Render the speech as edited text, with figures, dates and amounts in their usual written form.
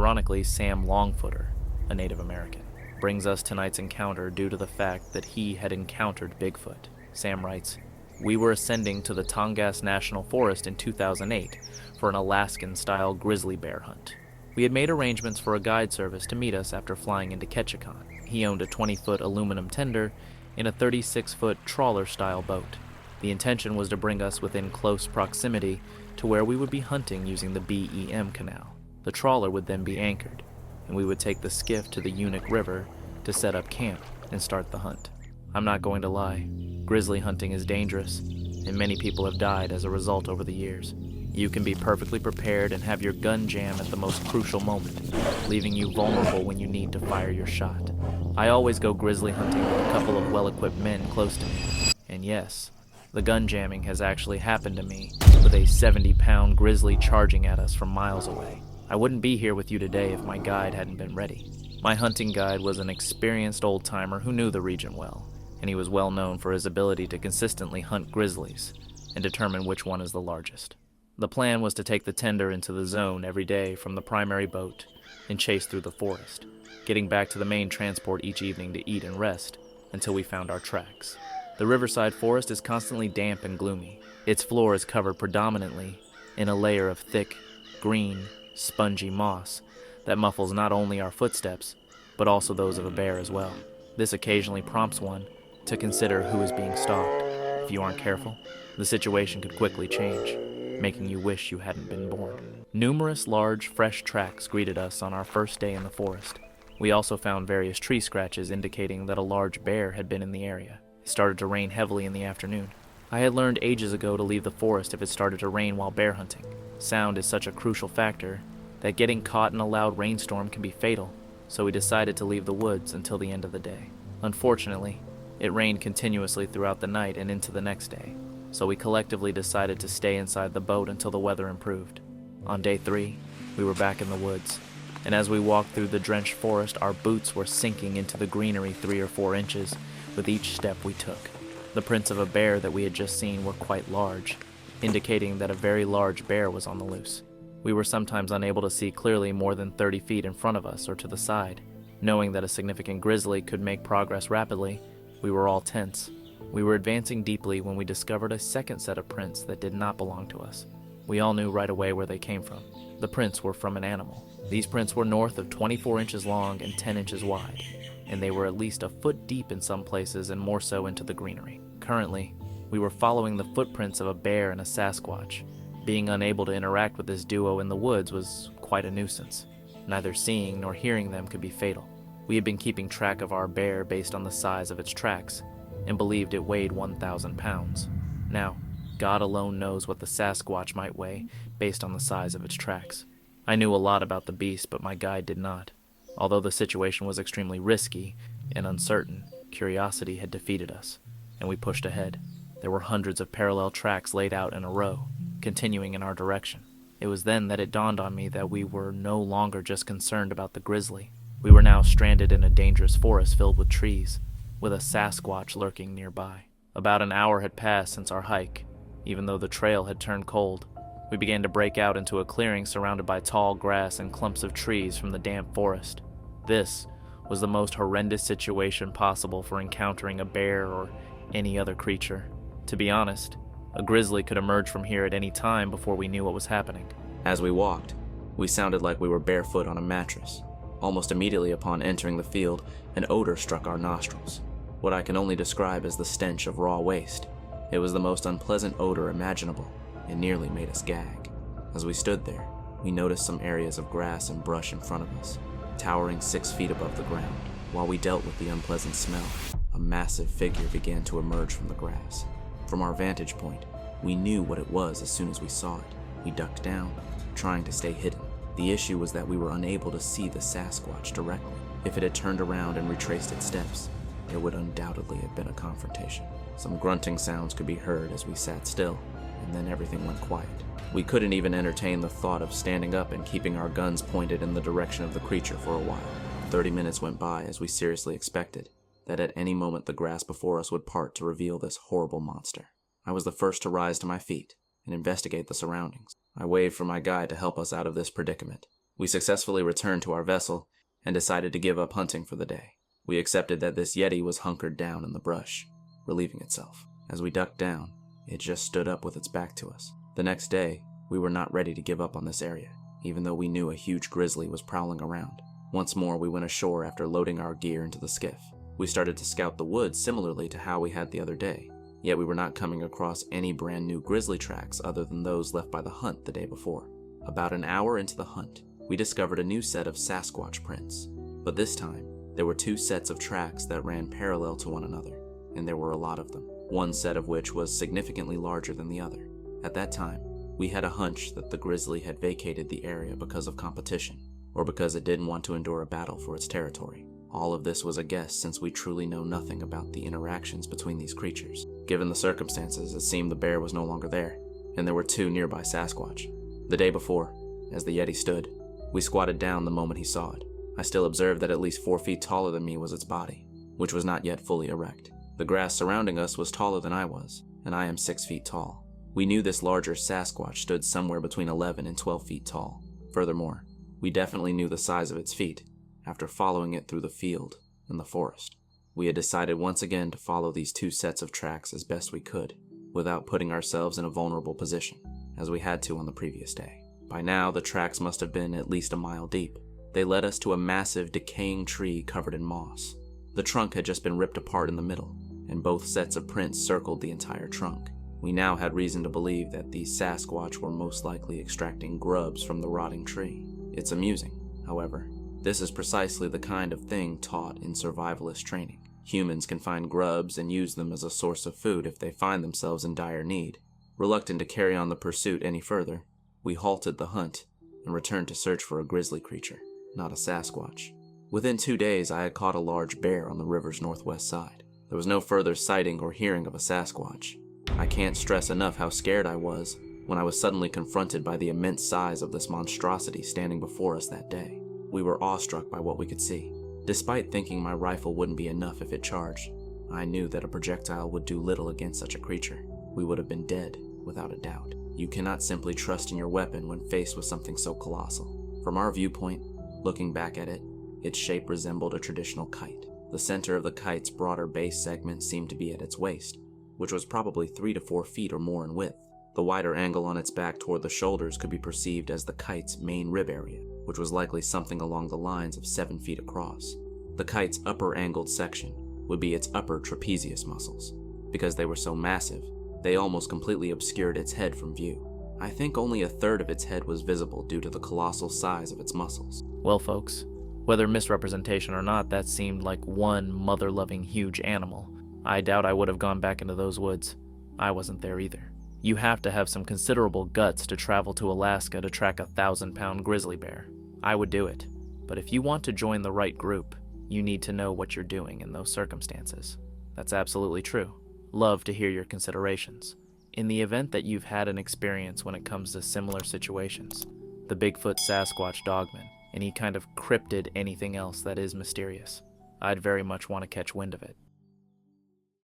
Ironically, Sam Longfooter, a Native American, brings us tonight's encounter due to the fact that he had encountered Bigfoot. Sam writes, "We were ascending to the Tongass National Forest in 2008 for an Alaskan-style grizzly bear hunt. We had made arrangements for a guide service to meet us after flying into Ketchikan. He owned a 20-foot aluminum tender in a 36-foot trawler-style boat. The intention was to bring us within close proximity to where we would be hunting using the BEM canal. The trawler would then be anchored, and we would take the skiff to the Unic River to set up camp and start the hunt. I'm not going to lie, grizzly hunting is dangerous, and many people have died as a result over the years. You can be perfectly prepared and have your gun jam at the most crucial moment, leaving you vulnerable when you need to fire your shot. I always go grizzly hunting with a couple of well-equipped men close to me. And yes, the gun jamming has actually happened to me, with a 70-pound grizzly charging at us from miles away. I wouldn't be here with you today if my guide hadn't been ready. My hunting guide was an experienced old-timer who knew the region well, and he was well known for his ability to consistently hunt grizzlies and determine which one is the largest. The plan was to take the tender into the zone every day from the primary boat and chase through the forest, getting back to the main transport each evening to eat and rest until we found our tracks. The riverside forest is constantly damp and gloomy. Its floor is covered predominantly in a layer of thick, green, spongy moss that muffles not only our footsteps, but also those of a bear as well. This occasionally prompts one to consider who is being stalked. If you aren't careful, the situation could quickly change, making you wish you hadn't been born. Numerous large, fresh tracks greeted us on our first day in the forest. We also found various tree scratches indicating that a large bear had been in the area. It started to rain heavily in the afternoon. I had learned ages ago to leave the forest if it started to rain while bear hunting. Sound is such a crucial factor that getting caught in a loud rainstorm can be fatal, so we decided to leave the woods until the end of the day. Unfortunately, it rained continuously throughout the night and into the next day, so we collectively decided to stay inside the boat until the weather improved. On day 3, we were back in the woods, and as we walked through the drenched forest, our boots were sinking into the greenery 3 or 4 inches with each step we took. The prints of a bear that we had just seen were quite large, indicating that a very large bear was on the loose. We were sometimes unable to see clearly more than 30 feet in front of us or to the side. Knowing that a significant grizzly could make progress rapidly, we were all tense. We were advancing deeply when we discovered a second set of prints that did not belong to us. We all knew right away where they came from. The prints were from an animal. These prints were north of 24 inches long and 10 inches wide, and they were at least a foot deep in some places and more so into the greenery. Currently, we were following the footprints of a bear and a Sasquatch. Being unable to interact with this duo in the woods was quite a nuisance. Neither seeing nor hearing them could be fatal. We had been keeping track of our bear based on the size of its tracks, and believed it weighed 1,000 pounds. Now, God alone knows what the Sasquatch might weigh based on the size of its tracks. I knew a lot about the beast, but my guide did not. Although the situation was extremely risky and uncertain, curiosity had defeated us, and we pushed ahead. There were hundreds of parallel tracks laid out in a row, continuing in our direction. It was then that it dawned on me that we were no longer just concerned about the grizzly. We were now stranded in a dangerous forest filled with trees, with a Sasquatch lurking nearby. About an hour had passed since our hike. Even though the trail had turned cold, we began to break out into a clearing surrounded by tall grass and clumps of trees from the damp forest. This was the most horrendous situation possible for encountering a bear or any other creature. To be honest, a grizzly could emerge from here at any time before we knew what was happening. As we walked, we sounded like we were barefoot on a mattress. Almost immediately upon entering the field, an odor struck our nostrils, what I can only describe as the stench of raw waste. It was the most unpleasant odor imaginable, and nearly made us gag. As we stood there, we noticed some areas of grass and brush in front of us, towering 6 feet above the ground. While we dealt with the unpleasant smell, a massive figure began to emerge from the grass. From our vantage point, we knew what it was as soon as we saw it. We ducked down, trying to stay hidden. The issue was that we were unable to see the Sasquatch directly. If it had turned around and retraced its steps, there would undoubtedly have been a confrontation. Some grunting sounds could be heard as we sat still, and then everything went quiet. We couldn't even entertain the thought of standing up and keeping our guns pointed in the direction of the creature for a while. 30 minutes went by as we seriously expected that at any moment the grass before us would part to reveal this horrible monster. I was the first to rise to my feet and investigate the surroundings. I waved for my guide to help us out of this predicament. We successfully returned to our vessel and decided to give up hunting for the day. We accepted that this Yeti was hunkered down in the brush, relieving itself. As we ducked down, it just stood up with its back to us. The next day, we were not ready to give up on this area, even though we knew a huge grizzly was prowling around. Once more, we went ashore after loading our gear into the skiff. We started to scout the woods similarly to how we had the other day, yet we were not coming across any brand new grizzly tracks other than those left by the hunt the day before. About an hour into the hunt, we discovered a new set of Sasquatch prints, but this time, there were 2 sets of tracks that ran parallel to one another, and there were a lot of them, one set of which was significantly larger than the other. At that time, we had a hunch that the grizzly had vacated the area because of competition, or because it didn't want to endure a battle for its territory. All of this was a guess since we truly know nothing about the interactions between these creatures. Given the circumstances, it seemed the bear was no longer there, and there were 2 nearby Sasquatch. The day before, as the Yeti stood, we squatted down the moment he saw it. I still observed that at least 4 feet taller than me was its body, which was not yet fully erect. The grass surrounding us was taller than I was, and I am 6 feet tall. We knew this larger Sasquatch stood somewhere between 11 and 12 feet tall. Furthermore, we definitely knew the size of its feet after following it through the field and the forest. We had decided once again to follow these 2 sets of tracks as best we could, without putting ourselves in a vulnerable position, as we had to on the previous day. By now, the tracks must have been at least a mile deep. They led us to a massive, decaying tree covered in moss. The trunk had just been ripped apart in the middle, and both sets of prints circled the entire trunk. We now had reason to believe that these Sasquatch were most likely extracting grubs from the rotting tree. It's amusing, however. This is precisely the kind of thing taught in survivalist training. Humans can find grubs and use them as a source of food if they find themselves in dire need. Reluctant to carry on the pursuit any further, we halted the hunt and returned to search for a grizzly creature, not a Sasquatch. Within 2 days, I had caught a large bear on the river's northwest side. There was no further sighting or hearing of a Sasquatch. I can't stress enough how scared I was when I was suddenly confronted by the immense size of this monstrosity standing before us that day. We were awestruck by what we could see. Despite thinking my rifle wouldn't be enough if it charged, I knew that a projectile would do little against such a creature. We would have been dead, without a doubt. You cannot simply trust in your weapon when faced with something so colossal. From our viewpoint, looking back at it, its shape resembled a traditional kite. The center of the kite's broader base segment seemed to be at its waist, which was probably 3 to 4 feet or more in width. The wider angle on its back toward the shoulders could be perceived as the kite's main rib area, which was likely something along the lines of 7 feet across. The kite's upper angled section would be its upper trapezius muscles. Because they were so massive, they almost completely obscured its head from view. I think only a third of its head was visible due to the colossal size of its muscles. Well, folks, whether misrepresentation or not, that seemed like one mother-loving huge animal. I doubt I would have gone back into those woods. I wasn't there either. You have to have some considerable guts to travel to Alaska to track a 1,000-pound grizzly bear. I would do it. But if you want to join the right group, you need to know what you're doing in those circumstances. That's absolutely true. Love to hear your considerations. In the event that you've had an experience when it comes to similar situations, the Bigfoot, Sasquatch, Dogman, any kind of cryptid anything else that is mysterious, I'd very much want to catch wind of it.